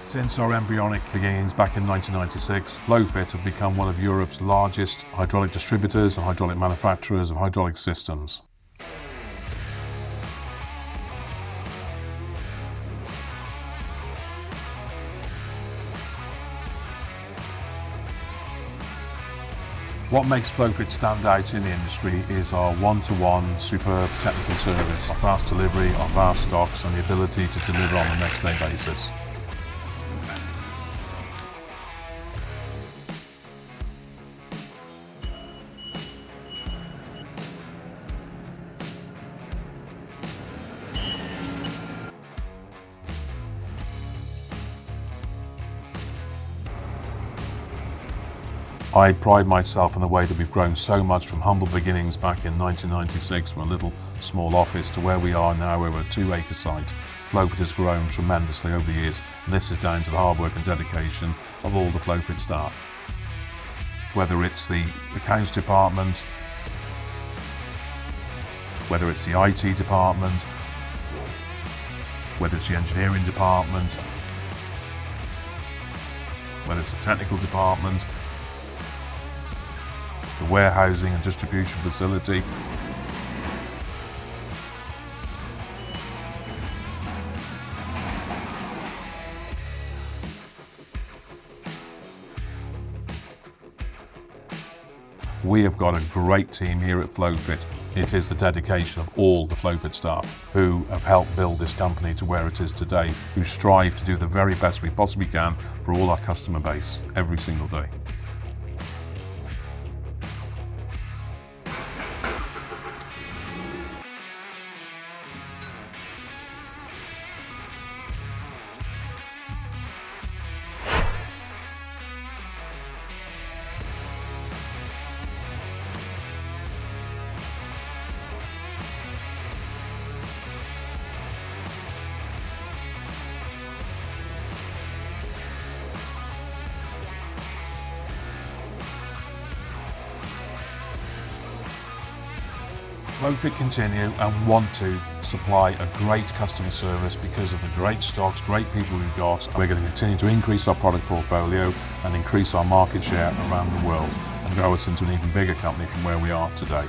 Since our embryonic beginnings back in 1996, Flowfit have become one of Europe's largest hydraulic distributors and hydraulic manufacturers of hydraulic systems. What makes Flowfit stand out in the industry is our one-to-one superb technical service, our fast delivery, our vast stocks and the ability to deliver on a next day basis. I pride myself in the way that we've grown so much from humble beginnings back in 1996 from a little small office to where we are now over a 2-acre site. Flowfit has grown tremendously over the years, and this is down to the hard work and dedication of all the Flowfit staff. Whether it's the accounts department, whether it's the IT department, whether it's the engineering department, whether it's the technical department, the warehousing and distribution facility. We have got a great team here at Flowfit. It is the dedication of all the Flowfit staff who have helped build this company to where it is today, who strive to do the very best we possibly can for all our customer base every single day. Flowfit continue and want to supply a great customer service because of the great stocks, great people we've got. We're going to continue to increase our product portfolio and increase our market share around the world and grow us into an even bigger company from where we are today.